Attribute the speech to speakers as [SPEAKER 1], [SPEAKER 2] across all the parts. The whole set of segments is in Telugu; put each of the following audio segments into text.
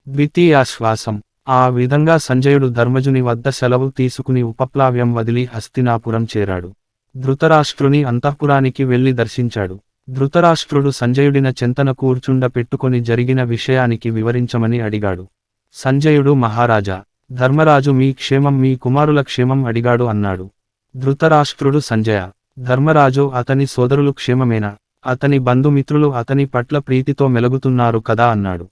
[SPEAKER 1] ద్వితీయాశ్వాసం. ఆ విధంగా సంజయుడు ధర్మజుని వద్ద సెలవు తీసుకుని ఉపప్లావ్యం వదిలి హస్తినాపురం చేరాడు. ధృతరాష్ట్రుని అంతఃపురానికి వెళ్లి దర్శించాడు. ధృతరాష్ట్రుడు సంజయుడిన చెంతన కూర్చుండ పెట్టుకొని జరిగిన విషయానికి వివరించమని అడిగాడు. సంజయుడు మహారాజా, ధర్మరాజు మీ క్షేమం మీ కుమారుల క్షేమం అడిగాడు అన్నాడు. ధృతరాష్ట్రుడు సంజయ, ధర్మరాజు అతని సోదరులు క్షేమమేనా, అతని బంధుమిత్రులు అతని పట్ల ప్రీతితో మెలుగుతున్నారు కదా అన్నాడు.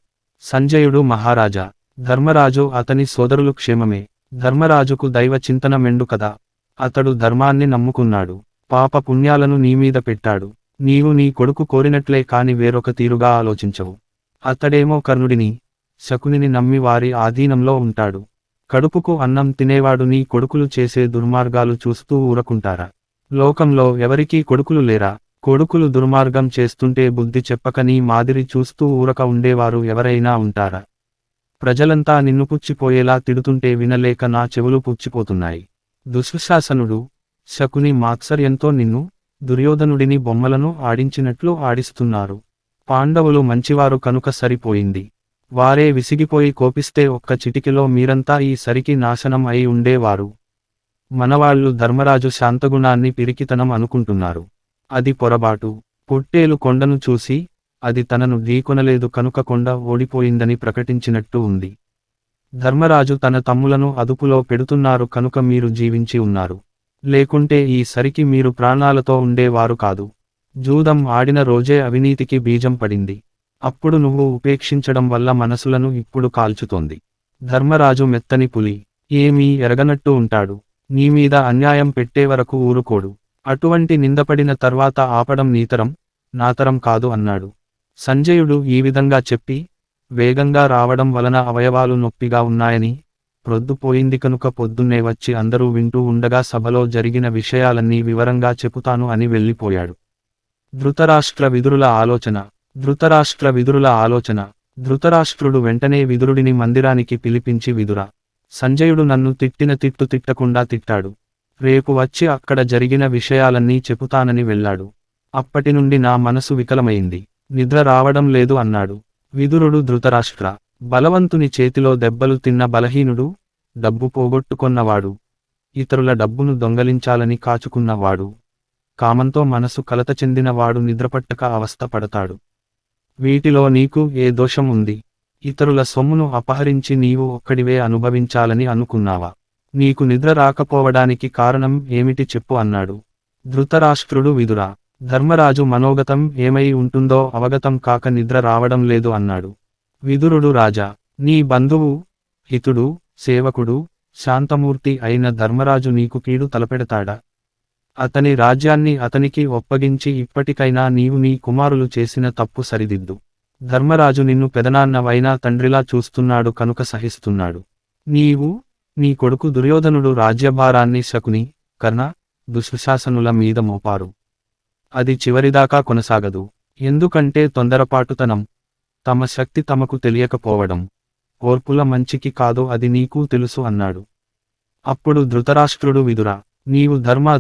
[SPEAKER 1] సంజయుడు మహారాజా, ధర్మరాజు అతని సోదరులు క్షేమమే, ధర్మరాజుకు దైవ చింతన మెండు కదా, అతడు ధర్మాన్ని నమ్ముకున్నాడు, పాప పుణ్యాలను నీమీద పెట్టాడు, నీవు నీ కొడుకు కోరినట్లే కాని వేరొక తీరుగా ఆలోచించవు. అతడేమో కర్ణుడిని శకునిని నమ్మి వారి ఆధీనంలో ఉంటాడు. కడుపుకు అన్నం తినేవాడు నీ కొడుకులు చేసే దుర్మార్గాలు చూస్తూ ఊరకుంటారా? లోకంలో ఎవరికీ కొడుకులు లేరా? కొడుకులు దుర్మార్గం చేస్తుంటే బుద్ధి చెప్పక నీ మాదిరి చూస్తూ ఊరక ఉండేవారు ఎవరైనా ఉంటారా? ప్రజలంతా నిన్ను పుచ్చిపోయేలా తిడుతుంటే వినలేక నా చెవులు పుచ్చిపోతున్నాయి. దుశ్శాసనుడు శకుని మాత్సర్యంతో నిన్ను దుర్యోధనుడిని బొమ్మలను ఆడించినట్లు ఆడిస్తున్నారు. పాండవులు మంచివారు కనుక సరిపోయింది. వారే విసిగిపోయి కోపిస్తే ఒక్క చిటికెలో మీరంతా ఈ సరికి నాశనం అయి ఉండేవారు. మనవాళ్లు ధర్మరాజు శాంతగుణాన్ని పిరికితనం అనుకుంటున్నారు. అది పొరబాటు. పొట్టేలు కొండను చూసి అది తనను ఢీకొనలేదు కనుక కొండ ఓడిపోయిందని ప్రకటించినట్టు ఉంది. ధర్మరాజు తన తమ్ములను అదుపులో పెడుతున్నారు కనుక మీరు జీవించి ఉన్నారు. లేకుంటే ఈ సరికి మీరు ప్రాణాలతో ఉండేవారు కాదు. జూదం ఆడిన రోజే అవినీతికి బీజం పడింది. అప్పుడు నువ్వు ఉపేక్షించడం వల్ల మనసులను ఇప్పుడు కాల్చుతోంది. ధర్మరాజు మెత్తని పులి, ఏమీ ఎరగనట్టు ఉంటాడు. నీమీద అన్యాయం పెట్టే వరకు ఊరుకోడు. అటువంటి నిందపడిన తర్వాత ఆపడం నీతరం నాతరం కాదు అన్నాడు. సంజయుడు ఈ విధంగా చెప్పి, వేగంగా రావడం వలన అవయవాలు నొప్పిగా ఉన్నాయని, ప్రొద్దుపోయింది కనుక పొద్దున్నే వచ్చి అందరూ వింటూ ఉండగా సభలో జరిగిన విషయాలన్నీ వివరంగా చెబుతాను అని వెళ్ళిపోయాడు. ధృతరాష్ట్ర విదురుల ఆలోచన. ధృతరాష్ట్రుడు వెంటనే విదురుడిని మందిరానికి పిలిపించి, విదురా, సంజయుడు నన్ను తిట్టిన తిట్టు తిట్టకుండా తిట్టాడు. రేపు వచ్చి అక్కడ జరిగిన విషయాలన్నీ చెబుతానని వెళ్ళాడు. అప్పటినుండి నా మనసు వికలమైంది, నిద్ర రావడం లేదు అన్నాడు. విదురుడు, ధృతరాష్ట్ర, బలవంతుని చేతిలో దెబ్బలు తిన్న బలహీనుడు, డబ్బు పోగొట్టుకొన్నవాడు, ఇతరుల డబ్బును దొంగలించాలని కాచుకున్నవాడు, కామంతో మనసు కలత చెందినవాడు నిద్రపట్టక అవస్థ పడతాడు. వీటిలో నీకు ఏ దోషం ఉంది? ఇతరుల సొమ్మును అపహరించి నీవు ఒక్కడివే అనుభవించాలని అనుకున్నావా? నీకు నిద్ర రాకపోవడానికి కారణం ఏమిటి చెప్పు అన్నాడు. ధృతరాష్ట్రుడు, విదురా, ధర్మరాజు మనోగతం ఏమై ఉంటుందో అవగతం కాక నిద్ర రావడం లేదు అన్నాడు. విదురుడు, రాజా, నీ బంధువు, హితుడు, సేవకుడు, శాంతమూర్తి అయిన ధర్మరాజు నీకు కీడు తలపెడతాడా? అతని రాజ్యాన్ని అతనికి ఒప్పగించి ఇప్పటికైనా నీవు నీ కుమారులు చేసిన తప్పు సరిదిద్దు. ధర్మరాజు నిన్ను పెదనాన్నవైనా తండ్రిలా చూస్తున్నాడు కనుక సహిస్తున్నాడు. నీవు, నీ కొడుకు దుర్యోధనుడు రాజ్యభారాన్ని శకుని, కర్ణ, దుశ్శాసనుల మీద మోపారు. అది చివరిదాకా కొనసాగదు. ఎందుకంటే తొందరపాటుతనం, తమ శక్తి తమకు తెలియకపోవడం, ఓర్పుల మంచికి కాదో అది నీకు తెలుసు అన్నాడు. అప్పుడు ధృతరాష్ట్రుడు, విదురా, నీవు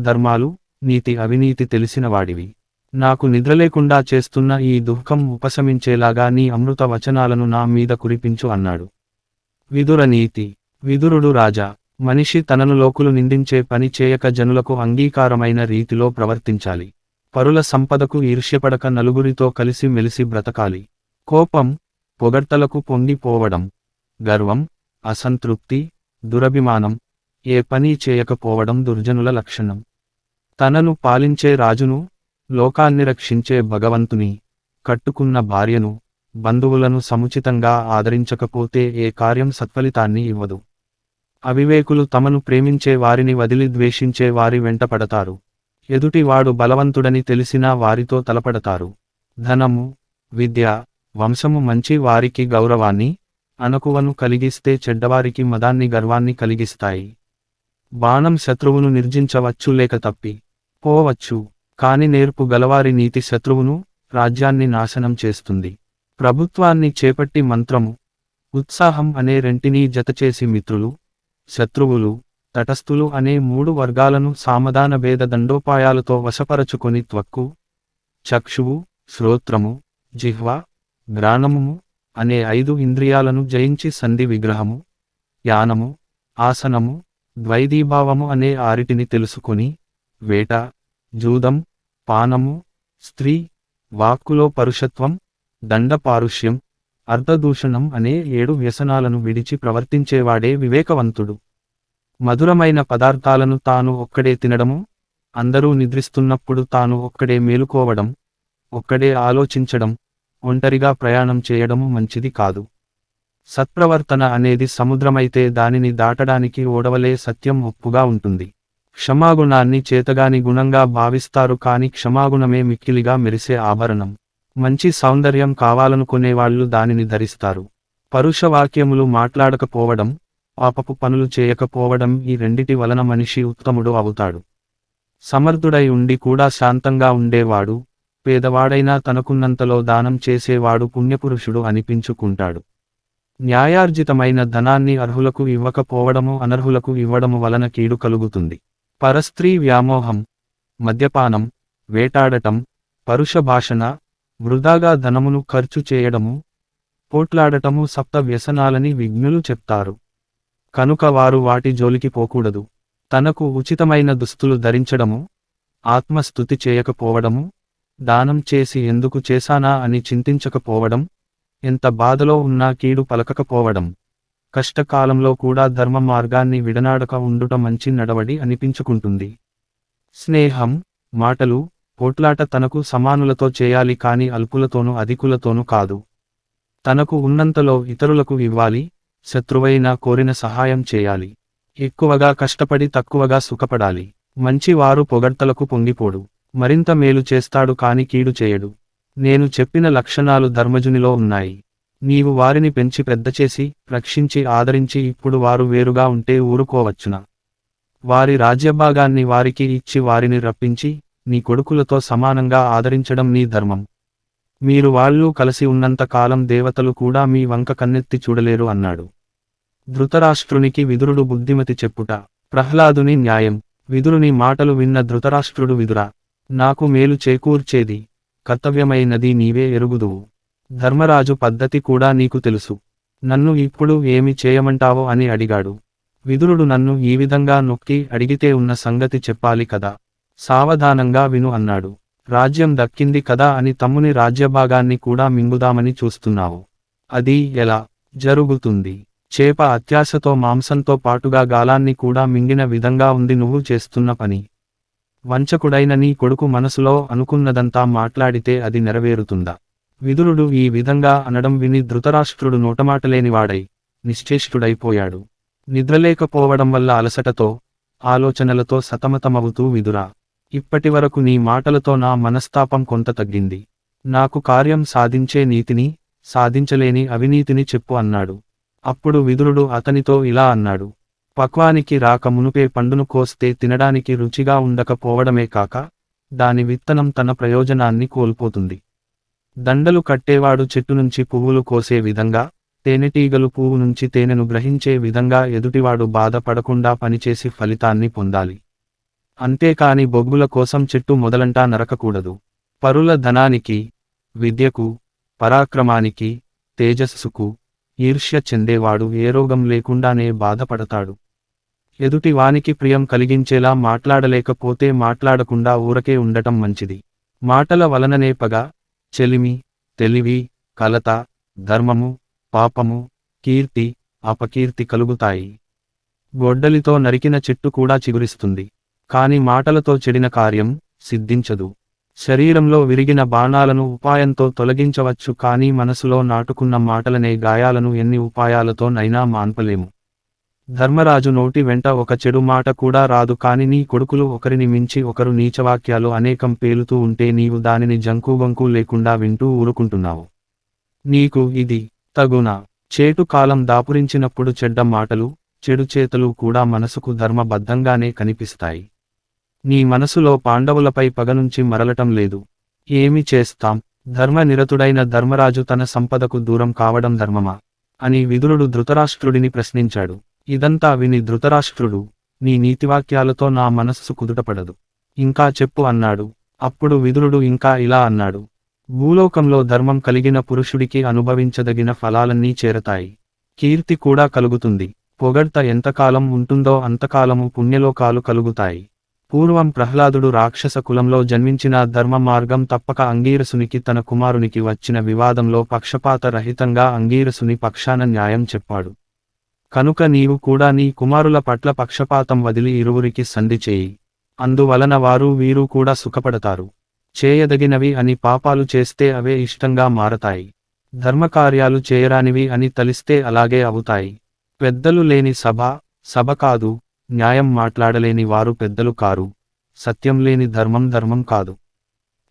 [SPEAKER 1] ధర్మాలు, నీతి అవినీతి తెలిసిన వాడివి. నాకు నిద్రలేకుండా చేస్తున్న ఈ దుఃఖం ఉపశమించేలాగా నీ అమృత వచనాలను నా మీద కురిపించు అన్నాడు. విదుర నీతి. విదురుడు, రాజా, మనిషి తనను లోకులు నిందించే పని చేయక జనులకు అంగీకారమైన రీతిలో ప్రవర్తించాలి. పరుల సంపదకు ఈర్ష్యపడక నలుగురితో కలిసి మెలిసి బ్రతకాలి. కోపం, పొగడ్తలకు పొంగిపోవడం, గర్వం, అసంతృప్తి, దురభిమానం, ఏ పని చేయకపోవడం దుర్జనుల లక్షణం. తనను పాలించే రాజును, లోకాన్ని రక్షించే భగవంతుని, కట్టుకున్న భార్యను, బంధువులను సముచితంగా ఆదరించకపోతే ఏ కార్యం సత్ఫలితాన్ని ఇవ్వదు. అవివేకులు తమను ప్రేమించే వారిని వదిలి ద్వేషించే వారి వెంట పడతారు. ఎదుటివాడు బలవంతుడని తెలిసినా వారితో తలపడతారు. ధనము, విద్య, వంశము మంచి వారికి గౌరవాన్ని, అణకువను కలిగిస్తే చెడ్డవారికి మదాన్ని గర్వాన్ని కలిగిస్తాయి. బాణం శత్రువును నిర్జించవచ్చు లేక తప్పి పోవచ్చు, కాని నేర్పు గలవారి నీతి శత్రువును, రాజ్యాన్ని నాశనం చేస్తుంది. ప్రభుత్వాన్ని చేపట్టి మంత్రము, ఉత్సాహం అనే రెంటినీ జతచేసి మిత్రులు, శత్రువులు, తటస్థులు అనే 3 వర్గాలను సామధాన భేద దండోపాయాలతో వశపరచుకొని త్వక్కు, చక్షువు, శ్రోత్రము, జిహ్వ, ఘ్రాణము, అనే 5 ఇంద్రియాలను జయించి సంధి విగ్రహము, యానము, ఆసనము, ద్వైధీభావము అనే 6టిని తెలుసుకొని, వేట, జూదం, పానము, స్త్రీ, వాక్కులో పరుషత్వం, దండ పారుష్యం, అర్ధదూషణం అనే 7 వ్యసనాలను విడిచి ప్రవర్తించేవాడే వివేకవంతుడు. మధురమైన పదార్థాలను తాను ఒక్కడే తినడము, అందరూ నిద్రిస్తున్నప్పుడు తాను ఒక్కడే మేలుకోవడం, ఒక్కడే ఆలోచించడం, ఒంటరిగా ప్రయాణం చేయడము మంచిది కాదు. సత్ప్రవర్తన అనేది సముద్రమైతే దానిని దాటడానికి ఓడవలే సత్యం ఒప్పుగా ఉంటుంది. క్షమాగుణాన్ని చేతగాని గుణంగా భావిస్తారు కాని క్షమాగుణమే మిక్కిలిగా మెరిసే ఆభరణం. మంచి సౌందర్యం కావాలనుకునేవాళ్లు దానిని ధరిస్తారు. పరుష వాక్యములు మాట్లాడకపోవడం, పాపపు పనులు చేయకపోవడం ఈ రెండిటి వలన మనిషి ఉత్తముడు అవుతాడు. సమర్థుడై ఉండి కూడా శాంతంగా ఉండేవాడు, పేదవాడైనా తనకున్నంతలో దానం చేసేవాడు పుణ్యపురుషుడు అనిపించుకుంటాడు. న్యాయార్జితమైన ధనాన్ని అర్హులకు ఇవ్వకపోవడము అనర్హులకు ఇవ్వడము వలన కీడు కలుగుతుంది. పరస్త్రీ వ్యామోహం, మద్యపానం, వేటాడటం, పరుష భాషణ, వృధాగా ధనమును ఖర్చు చేయడము, పోట్లాడటము సప్త వ్యసనాలని విజ్ఞులు చెప్తారు. కనుక వారు వాటి జోలికి పోకూడదు. తనకు ఉచితమైన దుస్తులు ధరించడము, ఆత్మస్తుతి చేయకపోవడము, దానం చేసి ఎందుకు చేశానా అని చింతించకపోవడం, ఎంత బాధలో ఉన్నా కీడు పలకకపోవడం, కష్టకాలంలో కూడా ధర్మ మార్గాన్ని విడనాడక ఉండుట మంచి నడవడి అనిపించుకుంటుంది. స్నేహం, మాటలు, పోట్లాట తనకు సమానులతో చేయాలి కాని అల్పులతోనూ అధికులతోనూ కాదు. తనకు ఉన్నంతలో ఇతరులకు ఇవ్వాలి, శత్రువైనా కోరిన సహాయం చేయాలి. ఎక్కువగా కష్టపడి తక్కువగా సుఖపడాలి. మంచివారు పొగడ్తలకు పొంగిపోడు, మరింత మేలు చేస్తాడు కాని కీడు చేయడు. నేను చెప్పిన లక్షణాలు ధర్మజునిలో ఉన్నాయి. నీవు వారిని పెంచి పెద్దచేసి, రక్షించి ఆదరించి ఇప్పుడు వారు వేరుగా ఉంటే ఊరుకోవచ్చునా? వారి రాజ్యభాగాన్ని వారికి ఇచ్చి వారిని రప్పించి, నీ కొడుకులతో సమానంగా ఆదరించడం నీ ధర్మం. మీరు వాళ్ళు కలిసి ఉన్నంత కాలం దేవతలు కూడా మీ వంక కన్నెత్తి చూడలేరు అన్నాడు. ధృతరాష్ట్రునికి విదురుడు బుద్ధిమతి చెప్పుట. ప్రహ్లాదుని న్యాయం. విదురుని మాటలు విన్న ధృతరాష్ట్రుడు విదురా, నాకు మేలు చేకూర్చేది కర్తవ్యమైనది నీవే ఎరుగుదువు. ధర్మరాజు పద్ధతి కూడా నీకు తెలుసు. నన్ను ఇప్పుడు ఏమి చేయమంటావో అని అడిగాడు. విదురుడు నన్ను ఈ విధంగా నొక్కి అడిగితే ఉన్న సంగతి చెప్పాలి కదా, సావధానంగా విను అన్నాడు. రాజ్యం దక్కింది కదా అని తమ్ముని రాజ్యభాగాన్ని కూడా మింగుదామని చూస్తున్నావు. అది ఎలా జరుగుతుంది? చేప అత్యాశతో మాంసంతో పాటుగా గాలాన్ని కూడా మింగిన విధంగా ఉంది నువ్వు చేస్తున్న పని. వంచకుడైన నీ కొడుకు మనసులో అనుకున్నదంతా మాట్లాడితే అది నెరవేరుతుందా? విదురుడు ఈ విధంగా అనడం విని ధృతరాష్ట్రుడు నోటమాటలేనివాడై నిశ్చేష్టుడైపోయాడు. నిద్రలేకపోవడం వల్ల అలసటతో, ఆలోచనలతో సతమతమవుతూ విదురా, ఇప్పటివరకు నీ మాటలతో నా మనస్తాపం కొంత తగ్గింది. నాకు కార్యం సాధించే నీతిని, సాధించలేని అవినీతిని చెప్పు అన్నాడు. అప్పుడు విదురుడు అతనితో ఇలా అన్నాడు. పక్వానికి రాక మునుపే పండును కోస్తే తినడానికి రుచిగా ఉండకపోవడమే కాక, దాని విత్తనం తన ప్రయోజనాన్ని కోల్పోతుంది. దండలు కట్టేవాడు చెట్టు నుంచి పువ్వులు కోసే విధంగా, తేనెటీగలు పువ్వు నుంచి తేనెను గ్రహించే విధంగా ఎదుటివాడు బాధపడకుండా పనిచేసి ఫలితాన్ని పొందాలి. అంతేకాని బొగ్గుల కోసం చెట్టు మొదలంటా నరకకూడదు. పరుల ధనానికి, విద్యకు, పరాక్రమానికి, తేజస్సుకు ఈర్ష్య చెందేవాడు ఏ రోగం లేకుండానే బాధపడతాడు. ఎదుటి వానికి ప్రియం కలిగించేలా మాట్లాడలేకపోతే మాట్లాడకుండా ఊరకే ఉండటం మంచిది. మాటల వలననే పగ, చెలిమి, తెలివి, కలత, ధర్మము, పాపము, కీర్తి, అపకీర్తి కలుగుతాయి. గొడ్డలితో నరికిన చెట్టు కూడా చిగురిస్తుంది, కాని మాటలతో చెడిన కార్యం సిద్ధించదు. శరీరంలో విరిగిన బాణాలను ఉపాయంతో తొలగించవచ్చు కానీ మనసులో నాటుకున్న మాటలనే గాయాలను ఎన్ని ఉపాయాలతో నైనా మాన్పలేము. ధర్మరాజు నోటి వెంట ఒక చెడు మాట కూడా రాదు కాని నీ కొడుకులు ఒకరిని మించి ఒకరు నీచవాక్యాలు అనేకం పేలుతూ ఉంటే నీవు దానిని జంకుబంకు లేకుండా వింటూ ఊరుకుంటున్నావు. నీకు ఇది తగునా? చేటు కాలం దాపురించినప్పుడు చెడ్డ మాటలు, చెడు చేతలు కూడా మనసుకు ధర్మబద్ధంగానే కనిపిస్తాయి. నీ మనసులో పాండవులపై పగనుంచి మరలటం లేదు. ఏమి చేస్తాం? ధర్మనిరతుడైన ధర్మరాజు తన సంపదకు దూరం కావడం ధర్మమా అని విదురుడు ధృతరాష్ట్రుడిని ప్రశ్నించాడు. ఇదంతా విని ధృతరాష్ట్రుడు, నీ నీతివాక్యాలతో నా మనస్సు కుదుటపడదు, ఇంకా చెప్పు అన్నాడు. అప్పుడు విదురుడు ఇంకా ఇలా అన్నాడు. భూలోకంలో ధర్మం కలిగిన పురుషుడికి అనుభవించదగిన ఫలాలన్నీ చేరతాయి. కీర్తి కూడా కలుగుతుంది. పొగడ్త ఎంతకాలం ఉంటుందో అంతకాలము పుణ్యలోకాలు కలుగుతాయి. పూర్వం ప్రహ్లాదుడు రాక్షస కులంలో జన్మించిన ధర్మ మార్గం తప్పక అంగీరసునికి తన కుమారునికి వచ్చిన వివాదంలో పక్షపాత రహితంగా అంగీరసుని పక్షాన న్యాయం చెప్పాడు. కనుక నీవు కూడా నీ కుమారుల పట్ల పక్షపాతం వదిలి ఇరువురికి సంధి చేయి. అందువలన వారు వీరు కూడా సుఖపడతారు. చేయదగినవి అని పాపాలు చేస్తే అవే ఇష్టంగా మారతాయి. ధర్మకార్యాలు చేయరానివి అని తలిస్తే అలాగే అవుతాయి. పెద్దలు లేని సభ కాదు. న్యాయం మాట్లాడలేని వారు పెద్దలు కారు. సత్యం లేని ధర్మం కాదు.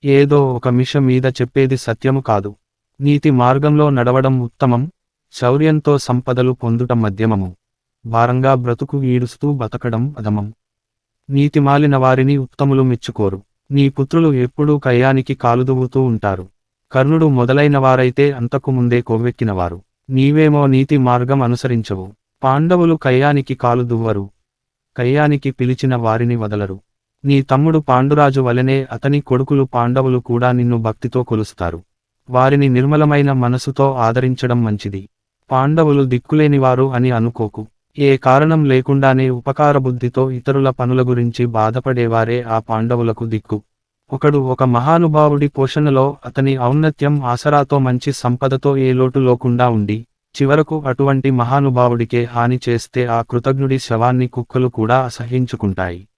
[SPEAKER 1] ఏదో ఒక మిష మీద చెప్పేది సత్యము కాదు. నీతి మార్గంలో నడవడం ఉత్తమం. శౌర్యంతో సంపదలు పొందుట మధ్యమము. భారంగా బ్రతుకు ఈడుస్తూ బతకడం అధమం. నీతిమాలిన వారిని ఉత్తములు మెచ్చుకోరు. నీ పుత్రులు ఎప్పుడూ కయ్యానికి కాలుదువుతూ ఉంటారు. కర్ణుడు మొదలైన వారైతే అంతకు ముందే కొవ్వెక్కినవారు. నీవేమో నీతి మార్గం అనుసరించవు. పాండవులు కయ్యానికి కాలు దువ్వరు. కయ్యానికి పిలిచిన వారిని వదలరు. నీ తమ్ముడు పాండురాజు వలెనే అతని కొడుకులు పాండవులు కూడా నిన్ను భక్తితో కొలుస్తారు. వారిని నిర్మలమైన మనసుతో ఆదరించడం మంచిది. పాండవులు దిక్కులేనివారు అని అనుకోకు. ఏ కారణం లేకుండానే ఉపకారబుద్ధితో ఇతరుల పనుల గురించి బాధపడేవారే ఆ పాండవులకు దిక్కు. ఒకడు ఒక మహానుభావుడి పోషణలో అతని ఔన్నత్యం ఆసరాతో మంచి సంపదతో ఏ లోటు లేకుండా ఉండి చివరకు అటువంటి మహానుభావుడికే హాని చేస్తే ఆ కృతజ్ఞుడి శవాన్ని కుక్కలు కూడా అసహ్యించుకుంటాయి.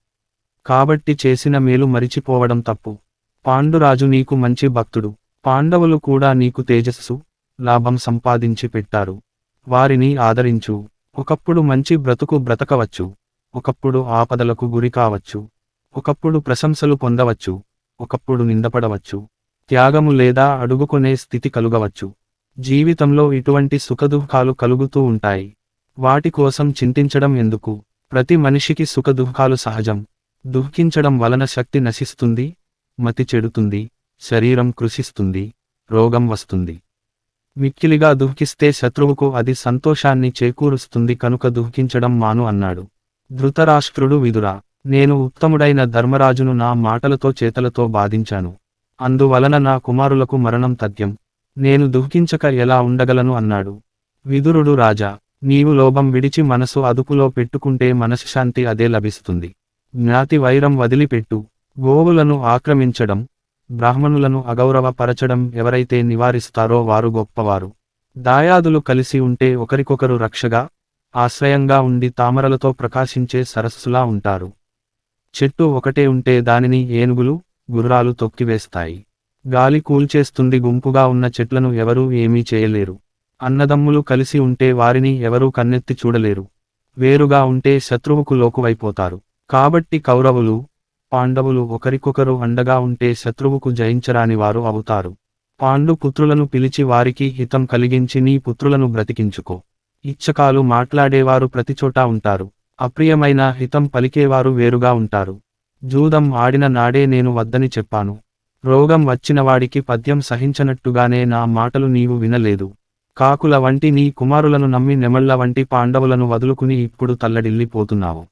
[SPEAKER 1] కాబట్టి చేసిన మేలు మరిచిపోవడం తప్పు. పాండురాజు నీకు మంచి భక్తుడు. పాండవులు కూడా నీకు తేజస్సు, లాభం సంపాదించి పెట్టారు. వారిని ఆదరించు. ఒకప్పుడు మంచి బ్రతుకు బ్రతకవచ్చు. ఒకప్పుడు ఆపదలకు గురి కావచ్చు. ఒకప్పుడు ప్రశంసలు పొందవచ్చు. ఒకప్పుడు నిందపడవచ్చు. త్యాగము లేదా అడుగుకునే స్థితి కలుగవచ్చు. జీవితంలో ఇటువంటి సుఖదుఃఖాలు కలుగుతూ ఉంటాయి. వాటి కోసం చింతించడం ఎందుకు? ప్రతి మనిషికి సుఖదుఃఖాలు సహజం. దుఃఖించడం వలన శక్తి నశిస్తుంది, మతి చెడుతుంది, శరీరం కృషిస్తుంది, రోగం వస్తుంది. మిక్కిలిగా దుఃఖిస్తే శత్రువుకు అది సంతోషాన్ని చేకూరుస్తుంది. కనుక దుఃఖించడం మాను అన్నాడు. ధృతరాష్ట్రుడు విదురా, నేను ఉత్తముడైన ధర్మరాజును నా మాటలతో చేతలతో బాధించాను. అందువలన నా కుమారులకు మరణం తథ్యం. నేను దుఃఖించక ఎలా ఉండగలను అన్నాడు. విదురుడు, రాజా, నీవు లోభం విడిచి మనసు అదుపులో పెట్టుకుంటే మనశ్శాంతి అదే లభిస్తుంది. జ్ఞాతి వైరం వదిలిపెట్టు. గోవులను ఆక్రమించడం, బ్రాహ్మణులను అగౌరవపరచడం ఎవరైతే నివారిస్తారో వారు గొప్పవారు. దాయాదులు కలిసి ఉంటే ఒకరికొకరు రక్షగా, ఆశ్రయంగా ఉండి తామరలతో ప్రకాశించే సరస్సులా ఉంటారు. చెట్టు ఒకటే ఉంటే దానిని ఏనుగులు, గుర్రాలు తొక్కివేస్తాయి. గాలి కూల్చేస్తుంది. గుంపుగా ఉన్న చెట్లను ఎవరూ ఏమీ చేయలేరు. అన్నదమ్ములు కలిసి ఉంటే వారిని ఎవరూ కన్నెత్తి చూడలేరు. వేరుగా ఉంటే శత్రువుకు లోకువైపోతారు. కాబట్టి కౌరవులు, పాండవులు ఒకరికొకరు అండగా ఉంటే శత్రువుకు జయించరాని వారు అవుతారు. పాండు పుత్రులను పిలిచి వారికి హితం కలిగించి నీ పుత్రులను బ్రతికించుకో. ఇచ్చకాలు మాట్లాడేవారు ప్రతిచోటా ఉంటారు. అప్రియమైన హితం పలికేవారు వేరుగా ఉంటారు. జూదం ఆడిన నాడే నేను వద్దని చెప్పాను. రోగం వచ్చినవాడికి పద్యం సహించనట్టుగానే నా మాటలు నీవు వినలేదు. కాకుల వంటి నీ కుమారులను నమ్మి నెమళ్ల వంటి పాండవులను వదులుకుని ఇప్పుడు తల్లడిల్లిపోతున్నావు.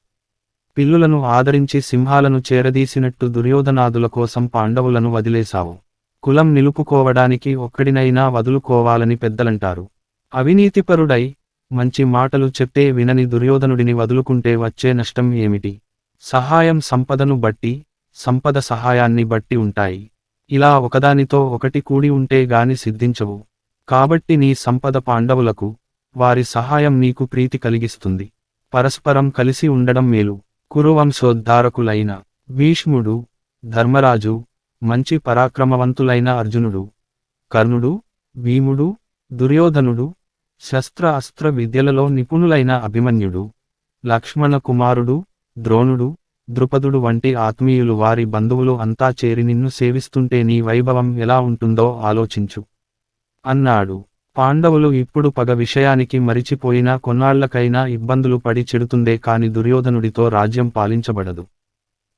[SPEAKER 1] పిల్లులను ఆదరించి సింహాలను చేరదీసినట్టు దుర్యోధనాదుల కోసం పాండవులను వదిలేశావు. కులం నిలుపుకోవడానికి ఒక్కడినైనా వదులుకోవాలని పెద్దలంటారు. అవినీతిపరుడై మంచి మాటలు చెప్తే వినని దుర్యోధనుడిని వదులుకుంటే వచ్చే నష్టం ఏమిటి? సహాయం సంపదను బట్టి, సంపద సహాయాన్ని బట్టి ఉంటాయి. ఇలా ఒకదానితో ఒకటి కూడి ఉంటే గాని సిద్ధించవు. కాబట్టి నీ సంపద పాండవులకు, వారి సహాయం నీకు ప్రీతి కలిగిస్తుంది. పరస్పరం కలిసి ఉండడం మేలు. కురువంశోద్ధారకులైన భీష్ముడు, ధర్మరాజు, మంచి పరాక్రమవంతులైన అర్జునుడు, కర్ణుడు, భీముడు, దుర్యోధనుడు, శస్త్ర అస్త్ర విద్యలలో నిపుణులైన అభిమన్యుడు, లక్ష్మణ కుమారుడు, ద్రోణుడు, ద్రుపదుడు వంటి ఆత్మీయులు వారి బంధువులు అంతా చేరి నిన్ను సేవిస్తుంటే నీ వైభవం ఎలా ఉంటుందో ఆలోచించు అన్నాడు. పాండవులు ఇప్పుడు పగ విషయానికి మరిచిపోయినా కొన్నాళ్లకైనా ఇబ్బందులు పడి చెడుతుందే కాని దుర్యోధనుడితో రాజ్యం పాలించబడదు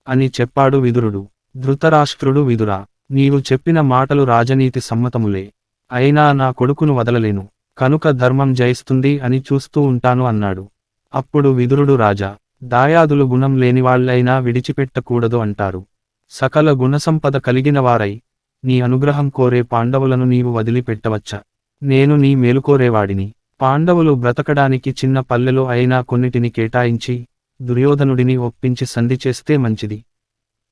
[SPEAKER 1] అని చెప్పాడు విదురుడు. ధృతరాష్ట్రుడు, విదురా, నీవు చెప్పిన మాటలు రాజనీతి సమ్మతములే. అయినా నా కొడుకును వదలలేను. కనుక ధర్మం జయిస్తుంది అని చూస్తూ ఉంటాను అన్నాడు. అప్పుడు విదురుడు, రాజా, దాయాదులు గుణం లేనివాళ్లైనా విడిచిపెట్టకూడదు అంటారు. సకల గుణసంపద కలిగినవారై నీ అనుగ్రహం కోరే పాండవులను నీవు వదిలిపెట్టవచ్చా? నేను నీ మేలుకోరేవాడిని. పాండవులు బ్రతకడానికి చిన్న పల్లెలో అయినా కొన్నిటిని కేటాయించి దుర్యోధనుడిని ఒప్పించి సంధి చేస్తే మంచిది.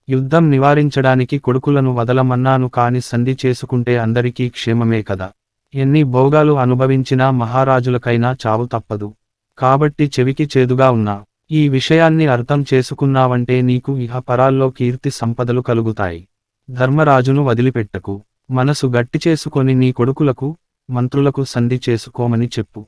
[SPEAKER 1] యుద్ధం నివారించడానికి కొడుకులను వదలమన్నాను కాని సంధి చేసుకుంటే అందరికీ క్షేమమే కదా. ఎన్ని భోగాలు అనుభవించినా మహారాజులకైనా చావు తప్పదు. కాబట్టి చెవికి చేదుగా ఉన్నా ఈ విషయాన్ని అర్థం చేసుకున్నావంటే నీకు ఇహపరాల్లో కీర్తి సంపదలు కలుగుతాయి. ధర్మరాజును వదిలిపెట్టకు. మనసు గట్టి చేసుకొని నీ కొడుకులకు మంత్రులకు సంధి చేసుకోమని చెప్పు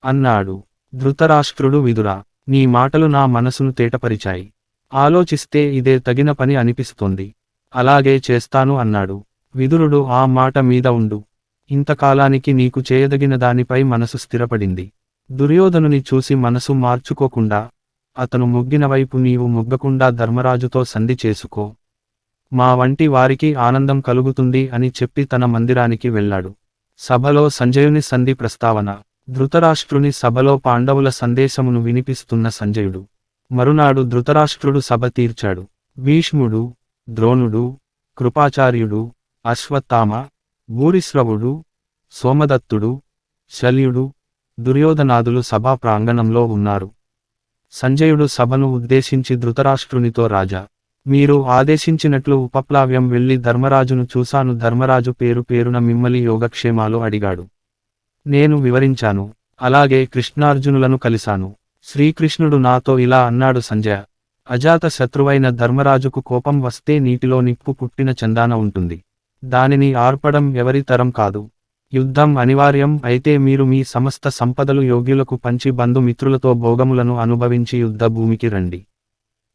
[SPEAKER 1] అన్నాడు. ధృతరాష్ట్రుడు విదురా, నీ మాటలు నా మనసును తేటపరిచాయి. ఆలోచిస్తే ఇదే తగిన పని అనిపిస్తోంది. అలాగే చేస్తాను అన్నాడు. విదురుడు, ఆ మాట మీద ఉండు. ఇంతకాలానికి నీకు చేయదగిన దానిపై మనసు స్థిరపడింది. దుర్యోధనుని చూసి మనసు మార్చుకోకుండా అతను మొగ్గిన వైపు నీవు మొగ్గకుండా ధర్మరాజుతో సంధి చేసుకో. మా వంటి వారికి ఆనందం కలుగుతుంది అని చెప్పి తన మందిరానికి వెళ్ళాడు. సభలో సంజయుని సంధి ప్రస్తావన. ధృతరాష్ట్రుని సభలో పాండవుల సందేశమును వినిపిస్తున్న సంజయుడు. మరునాడు ధృతరాష్ట్రుడు సభ తీర్చాడు. భీష్ముడు, ద్రోణుడు, కృపాచార్యుడు, అశ్వత్థామ, భూరిశ్రవుడు, సోమదత్తుడు, శల్యుడు, దుర్యోధనాదులు సభా ప్రాంగణంలో ఉన్నారు. సంజయుడు సభను ఉద్దేశించి ధృతరాష్ట్రునితో, రాజా, మీరు ఆదేశించినట్లు ఉపప్లావ్యం వెళ్లి ధర్మరాజును చూశాను. ధర్మరాజు పేరు పేరున మిమ్మలి యోగక్షేమాలు అడిగాడు. నేను వివరించాను. అలాగే కృష్ణార్జునులను కలిశాను. శ్రీకృష్ణుడు నాతో ఇలా అన్నాడు, సంజయ, అజాత శత్రువైన ధర్మరాజుకు కోపం వస్తే నీటిలో నిప్పు పుట్టిన చందాన ఉంటుంది. దానిని ఆర్పడం ఎవరి తరం కాదు. యుద్ధం అనివార్యం అయితే మీరు మీ సమస్త సంపదలు యోగ్యులకు పంచి బంధుమిత్రులతో భోగములను అనుభవించి యుద్ధ భూమికి రండి.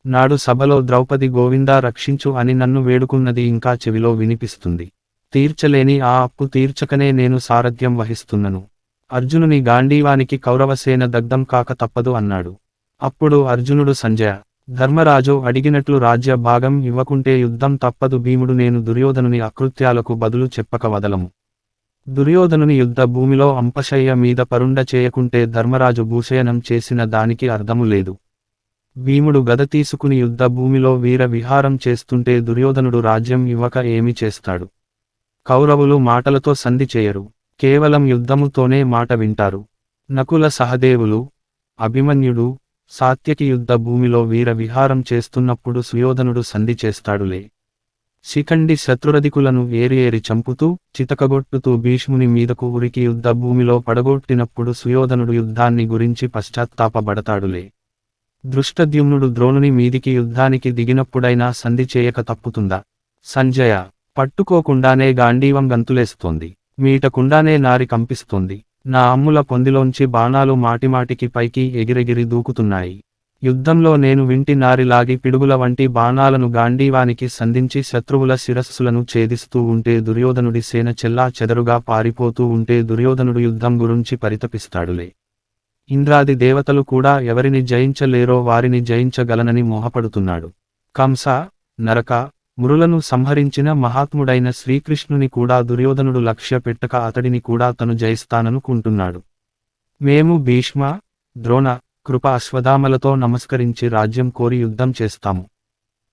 [SPEAKER 1] నాడు సభలో ద్రౌపది గోవిందా రక్షించు అని నన్ను వేడుకున్నది ఇంకా చెవిలో వినిపిస్తుంది. తీర్చలేని ఆ అప్పు తీర్చకనే నేను సారథ్యం వహిస్తున్నను. అర్జునుని గాంధీవానికి కౌరవసేన దగ్ధం కాక తప్పదు అన్నాడు. అప్పుడు అర్జునుడు, సంజయ, ధర్మరాజు అడిగినట్లు రాజ్య భాగం ఇవ్వకుంటే యుద్ధం తప్పదు. భీముడు, నేను దుర్యోధనుని అకృత్యాలకు బదులు చెప్పక వదలము. దుర్యోధనుని యుద్ధ భూమిలో అంపశయ్య మీద పరుండ చేయకుంటే ధర్మరాజు భూషయనం చేసిన దానికి అర్థము లేదు. భీముడు గద తీసుకుని యుద్ధ భూమిలో వీర విహారం చేస్తుంటే దుర్యోధనుడు రాజ్యం ఇవ్వక ఏమి చేస్తాడు? కౌరవులు మాటలతో సంధి చేయరు, కేవలం యుద్ధముతోనే మాట వింటారు. నకుల సహదేవులు, అభిమన్యుడు, సాత్యకి యుద్ధ భూమిలో వీర విహారం చేస్తున్నప్పుడు సుయోధనుడు సంధి చేస్తాడులే. శిఖండి శత్రురధికులను ఏరి చంపుతూ చితకగొట్టుతూ భీష్ముని మీదకు ఉరికి యుద్ధ భూమిలో పడగొట్టినప్పుడు సుయోధనుడు యుద్ధాన్ని గురించి పశ్చాత్తాపబడతాడులే. దృష్టద్యుమ్నుడు ద్రోణుని మీదికి యుద్ధానికి దిగినప్పుడైనా సంధి చేయక తప్పుతుందా? సంజయ, పట్టుకోకుండానే గాంధీవం గంతులేస్తోంది, మీటకుండానే నారి కంపిస్తోంది. నా అమ్ముల పొందిలోంచి బాణాలు మాటిమాటికి పైకి ఎగిరెగిరి దూకుతున్నాయి. యుద్ధంలో నేను వింటి నారి లాగి పిడుగుల వంటి బాణాలను గాంధీవానికి సంధించి శత్రువుల శిరస్సులను ఛేదిస్తూ ఉంటే దుర్యోధనుడి సేన చెల్లా చెదరుగా పారిపోతూ ఉంటే దుర్యోధనుడు యుద్ధం గురించి పరితపిస్తాడులే. ఇంద్రాది దేవతలు కూడా ఎవరిని జయించలేరో వారిని జయించగలనని మోహపడుతున్నాడు. కంస, నరక, మురులను సంహరించిన మహాత్ముడైన శ్రీకృష్ణుని కూడా దుర్యోధనుడు లక్ష్య పెట్టక అతడిని కూడా తను జయిస్తాననుకుంటున్నాడు. మేము భీష్మ, ద్రోణ, కృప, అశ్వత్థామలతో నమస్కరించి రాజ్యం కోరి యుద్ధం చేస్తాము.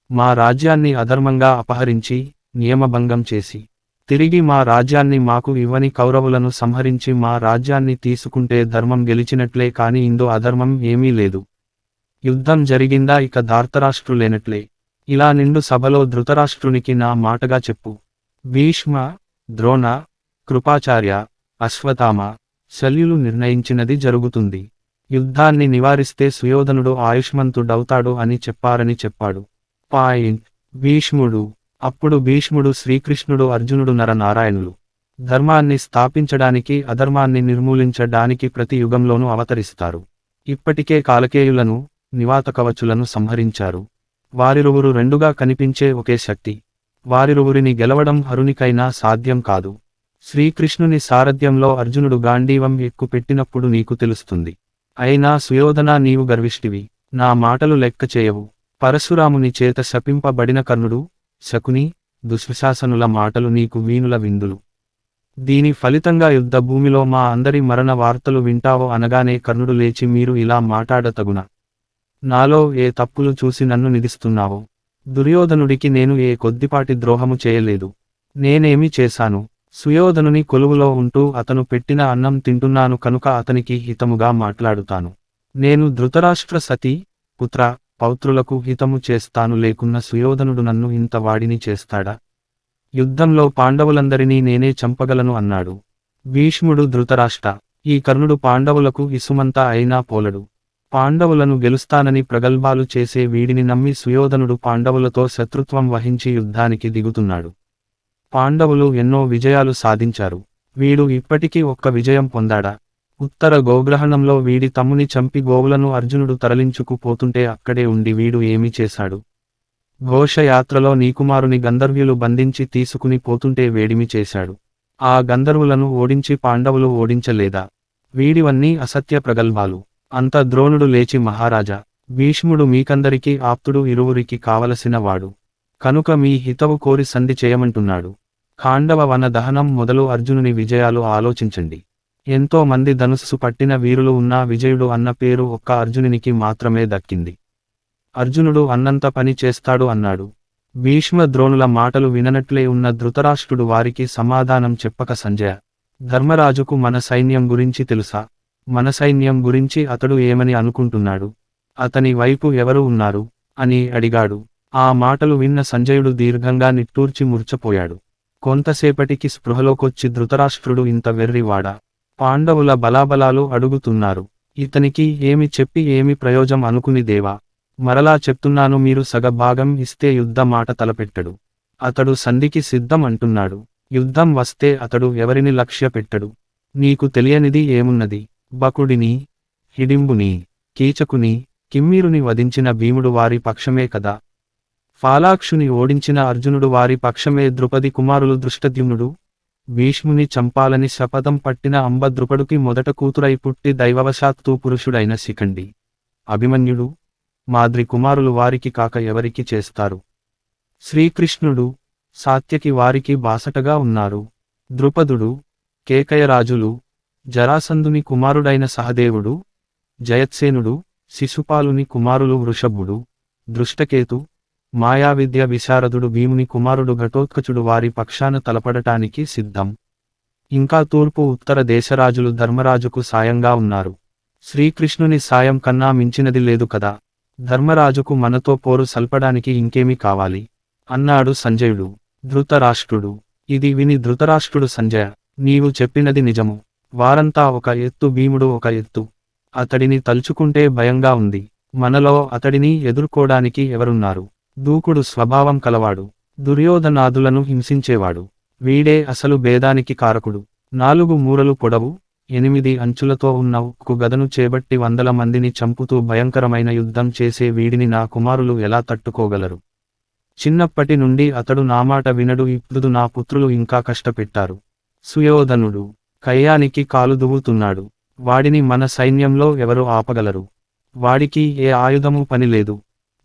[SPEAKER 1] మా రాజ్యాన్ని అధర్మంగా అపహరించి నియమభంగం చేసి తిరిగి మా రాజ్యాన్ని మాకు ఇవ్వని కౌరవులను సంహరించి మా రాజ్యాన్ని తీసుకుంటే ధర్మం గెలిచినట్లే కాని ఇందు అధర్మం ఏమీ లేదు. యుద్ధం జరిగిందా ఇక ధార్తరాష్ట్రులేనట్లే. ఇలా నిండు సభలో ధృతరాష్ట్రునికి నా మాటగా చెప్పు. భీష్మ, ద్రోణ, కృపాచార్య, అశ్వత్థామ, శల్యులు నిర్ణయించినది జరుగుతుంది. యుద్ధాన్ని నివారిస్తే సుయోధనుడు ఆయుష్మంతుడవుతాడు అని చెప్పారని చెప్పాడు. పాయింట్. భీష్ముడు. అప్పుడు భీష్ముడు, శ్రీకృష్ణుడు, అర్జునుడు నరనారాయణులు ధర్మాన్ని స్థాపించడానికి అధర్మాన్ని నిర్మూలించడానికి ప్రతి యుగంలోనూ అవతరిస్తారు. ఇప్పటికే కాలకేయులను, నివాతకవచులను సంహరించారు. వారిరువురు రెండుగా కనిపించే ఒకే శక్తి. వారిరువురిని గెలవడం హరునికైనా సాధ్యం కాదు. శ్రీకృష్ణుని సారథ్యంలో అర్జునుడు గాంధీవం ఎక్కుపెట్టినప్పుడు నీకు తెలుస్తుంది. అయినా సుయోధనా, నీవు గర్విష్ఠివి, నా మాటలు లెక్క చేయవు. పరశురాముని చేత శపింపబడిన కర్ణుడు, శకుని, దుశ్శాసనుల మాటలు నీకు వీణుల విందులు. దీని ఫలితంగా యుద్ధ భూమిలో మా అందరి మరణ వార్తలు వింటావో అనగానే కర్ణుడు లేచి, మీరు ఇలా మాటాడతగునా? నాలో ఏ తప్పులు చూసి నన్ను నిందిస్తున్నావో? దుర్యోధనుడికి నేను ఏ కొద్దిపాటి ద్రోహము చేయలేదు. నేనేమి చేశాను? సుయోధనుని కొలువులో ఉంటూ అతను పెట్టిన అన్నం తింటున్నాను కనుక అతనికి హితముగా మాట్లాడుతాను. నేను ధృతరాష్ట్ర సతీ, పుత్ర, పౌత్రులకు హితము చేస్తాను లేకున్న సుయోధనుడు నన్ను ఇంత వాడిని చేస్తాడా? యుద్ధంలో పాండవులందరినీ నేనే చంపగలను అన్నాడు. భీష్ముడు ధృతరాష్ట్ర, ఈ కర్ణుడు పాండవులకు ఇసుమంతా అయినా పోలడు. పాండవులను గెలుస్తానని ప్రగల్భాలు చేసే వీడిని నమ్మి సుయోధనుడు పాండవులతో శత్రుత్వం వహించి యుద్ధానికి దిగుతున్నాడు. పాండవులు ఎన్నో విజయాలు సాధించారు. వీడు ఇప్పటికీ ఒక్క విజయం పొందాడా? ఉత్తర గోగ్రహణంలో వీడి తమ్ముని చంపి గోవులను అర్జునుడు తరలించుకు పోతుంటే అక్కడే ఉండి వీడు ఏమి చేశాడు? ఘోషయాత్రలో నీకుమారుని గంధర్వ్యులు బంధించి తీసుకుని పోతుంటే వేడిమి చేశాడు. ఆ గంధర్వులను ఓడించి పాండవులు ఓడించలేదా? వీడివన్నీ అసత్య ప్రగల్భాలు. అంత ద్రోణుడు లేచి మహారాజా, భీష్ముడు మీకందరికీ ఆప్తుడు, ఇరువురికి కావలసిన వాడు. కనుక మీ హితవు కోరి సంధి చేయమంటున్నాడు. ఖాండవ వన దహనం మొదలు అర్జునుని విజయాలు ఆలోచించండి. ఎంతో మంది ధనుస్సు పట్టిన వీరులు ఉన్నా విజయుడు అన్న పేరు ఒక్క అర్జునునికి మాత్రమే దక్కింది. అర్జునుడు అన్నంత పని చేస్తాడు అన్నాడు. భీష్మ ద్రోణుల మాటలు విననట్లే ఉన్న ధృతరాష్ట్రుడు వారికి సమాధానం చెప్పక సంజయ, ధర్మరాజుకు మన సైన్యం గురించి తెలుసా? మన సైన్యం గురించి అతడు ఏమని అనుకుంటున్నాడు? అతని వైపు ఎవరు ఉన్నారు? అని అడిగాడు. ఆ మాటలు విన్న సంజయుడు దీర్ఘంగా నిట్టూర్చి మూర్ఛపోయాడు. కొంతసేపటికి స్పృహలోకొచ్చి ధృతరాష్ట్రుడు ఇంత వెర్రివాడా? పాండవుల బలాబలాలు అడుగుతున్నారు. ఇతనికి ఏమి చెప్పి ఏమి ప్రయోజనం అనుకుని దేవా, మరలా చెప్తున్నాను, మీరు సగభాగం ఇస్తే యుద్ధ మాట తలపెట్టడు. అతడు సంధికి సిద్ధం అంటున్నాడు. యుద్ధం వస్తే అతడు ఎవరిని లక్ష్య పెట్టడు. నీకు తెలియనిది ఏమున్నది? బకుడిని, హిడింబుని, కీచకుని, కిమ్మీరుని వధించిన భీముడు వారి పక్షమే కదా. ఫాలాక్షుని ఓడించిన అర్జునుడు వారి పక్షమే. ద్రుపది కుమారులు దృష్టద్యుమ్నుడు, భీష్ముని చంపాలని శపథం పట్టిన అంబ ద్రుపడుకి మొదట కూతురై పుట్టి దైవవశాత్తు పురుషుడైన శిఖండి, అభిమన్యుడు, మాద్రి కుమారులు వారికి కాక ఎవరికి చేస్తారు? శ్రీకృష్ణుడు, సాత్యకి వారికి బాసటగా ఉన్నారు. ద్రుపదుడు, కేకయరాజులు, జరాసంధుని కుమారుడైన సహదేవుడు, జయత్సేనుడు, శిశుపాలుని కుమారులు వృషభుడు, దృష్టకేతు, మాయావిద్య విశారదుడు, భీముని కుమారుడు ఘటోత్కచుడు వారి పక్షాన తలపడటానికి సిద్ధం. ఇంకా తూర్పు ఉత్తర దేశరాజులు ధర్మరాజుకు సాయంగా ఉన్నారు. శ్రీకృష్ణుని సాయం కన్నా మించినది లేదు కదా. ధర్మరాజుకు మనతో పోరు సల్పడానికి ఇంకేమి కావాలి? అన్నాడు సంజయుడు. ధృతరాష్ట్రుడు ఇది విని ధృతరాష్ట్రుడు, సంజయ, నీవు చెప్పినది నిజము. వారంతా ఒక ఎత్తు, భీముడు ఒక ఎత్తు. అతడిని తలుచుకుంటే భయంగా ఉంది. మనలో అతడిని ఎదుర్కోడానికి ఎవరున్నారు? దూకుడు స్వభావం కలవాడు, దుర్యోధనాదులను హింసించేవాడు. వీడే అసలు భేదానికి కారకుడు. 4 మూరలు పొడవు, 8 అంచులతో ఉన్న ఉక్కు గదను చేబట్టి 100 మందిని చంపుతూ భయంకరమైన యుద్ధం చేసే వీడిని నా కుమారులు ఎలా తట్టుకోగలరు? చిన్నప్పటి నుండి అతడు నా మాట వినడు, ఇప్పుడు నా పుత్రులు ఇంకా కష్టపెట్టారు. సుయోధనుడు కయ్యానికి కాలు దువ్వుతున్నాడు. వాడిని మన సైన్యంలో ఎవరు ఆపగలరు? వాడికి ఏ ఆయుధము పనిలేదు.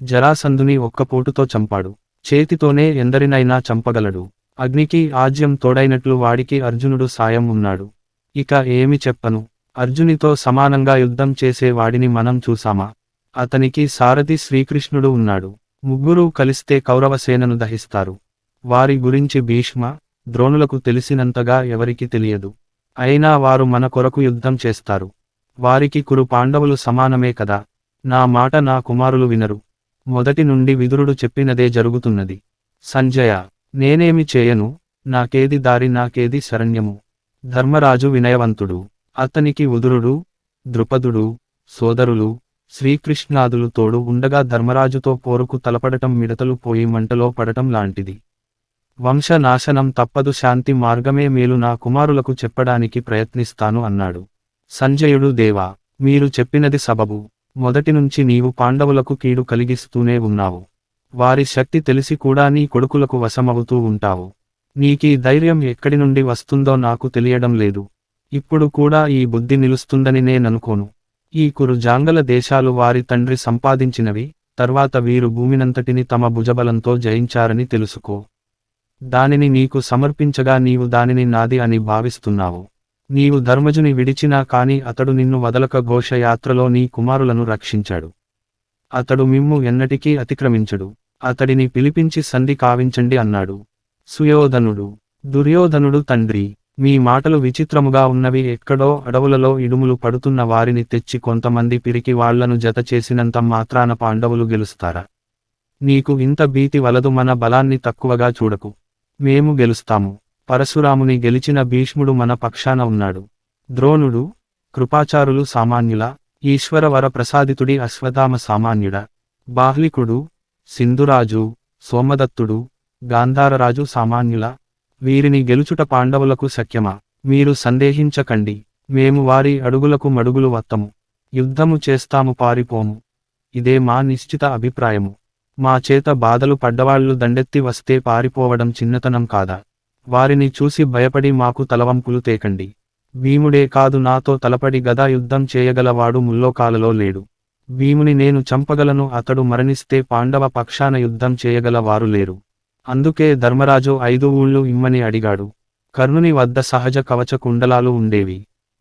[SPEAKER 1] జరాసంధుని ఒక్కపోటుతో చంపాడు. చేతితోనే ఎందరినైనా చంపగలడు. అగ్నికి ఆజ్యం తోడైనట్లు వాడికి అర్జునుడు సాయం ఉన్నాడు. ఇక ఏమి చెప్పను? అర్జునితో సమానంగా యుద్ధం చేసే వాడిని మనం చూసామా? అతనికి సారథి శ్రీకృష్ణుడు ఉన్నాడు. ముగ్గురూ కలిస్తే కౌరవసేనను దహిస్తారు. వారి గురించి భీష్మ, ద్రోణులకు తెలిసినంతగా ఎవరికి తెలియదు. అయినా వారు మన కొరకు యుద్ధం చేస్తారు. వారికి కురు పాండవులు సమానమే కదా. నా మాట నా కుమారులు వినరు. మొదటి నుండి విదురుడు చెప్పినదే జరుగుతున్నది. సంజయ, నేనేమి చేయను? నాకేది దారి, నాకేది శరణ్యము? ధర్మరాజు వినయవంతుడు. అతనికి ఉదురుడు, ద్రుపదుడు, సోదరులు, శ్రీకృష్ణాదులు తోడు ఉండగా ధర్మరాజుతో పోరుకు తలపడటం మిడతలు పోయి మంటలో పడటం లాంటిది. వంశనాశనం తప్పదు, శాంతి మార్గమే మేలు, నా కుమారులకు చెప్పడానికి ప్రయత్నిస్తాను అన్నాడు. సంజయుడు, దేవా, మీరు చెప్పినది సబబు. మొదటి నుంచి నీవు పాండవులకు కీడు కలిగిస్తూనే ఉన్నావు. వారి శక్తి తెలిసి కూడా నీ కొడుకులకు వశమవుతూ ఉంటావు. నీకీ ధైర్యం ఎక్కడి నుండి వస్తుందో నాకు తెలియడం లేదు. ఇప్పుడు కూడా ఈ బుద్ధి నిలుస్తుందని నేననుకోను. ఈ కురు జాంగల దేశాలు వారి తండ్రి సంపాదించినవి. తర్వాత వీరు భూమినంతటిని తమ భుజబలంతో జయించారని తెలుసుకో. దానిని నీకు సమర్పించగా నీవు దానిని నాది అని భావిస్తున్నావు. నీవు ధర్మజుని విడిచినా కాని అతడు నిన్ను వదలక ఘోషయాత్రలో నీ కుమారులను రక్షించాడు. అతడు మిమ్ము ఎన్నటికీ అతిక్రమించడు. అతడిని పిలిపించి సంధి కావించండి అన్నాడు. సుయోధనుడు దుర్యోధనుడు తండ్రి, మీ మాటలు విచిత్రముగా ఉన్నవి. ఎక్కడో అడవులలో ఇడుములు పడుతున్న వారిని తెచ్చి కొంతమంది పిరికి వాళ్లను జత చేసినంత మాత్రాన పాండవులు గెలుస్తారా? నీకు ఇంత భీతి వలదు. మన బలాన్ని తక్కువగా చూడకు. మేము గెలుస్తాము. పరశురాముని గెలిచిన భీష్ముడు మన పక్షాన ఉన్నాడు. ద్రోణుడు, కృపాచారులు సామాన్యుల, ఈశ్వరవర ప్రసాదితుడి అశ్వత్థామ సామాన్యుడ, బాహ్లికుడు, సింధురాజు, సోమదత్తుడు, గాంధారరాజు సామాన్యుల, వీరిని గెలుచుట పాండవులకు శక్యమా? మీరు సందేహించకండి. మేము వారి అడుగులకు మడుగులు వత్తము. యుద్ధము చేస్తాము, పారిపోము. ఇదే మా నిశ్చిత అభిప్రాయము. మా చేత బాధలు పడ్డవాళ్లు దండెత్తి వస్తే పారిపోవడం చిన్నతనం కాదా? వారిని చూసి భయపడి మాకు తలవంపులు తేకండి. భీముడే కాదు, నాతో తలపడి గదా యుద్ధం చేయగలవాడు ముల్లోకాలలో లేడు. భీముని నేను చంపగలను. అతడు మరణిస్తే పాండవ పక్షాన యుద్ధం చేయగల వారు లేరు. అందుకే ధర్మరాజు 5 ఊళ్ళు ఇమ్మని అడిగాడు. కర్ణుని వద్ద సహజ కవచ కుండలాలు ఉండేవి.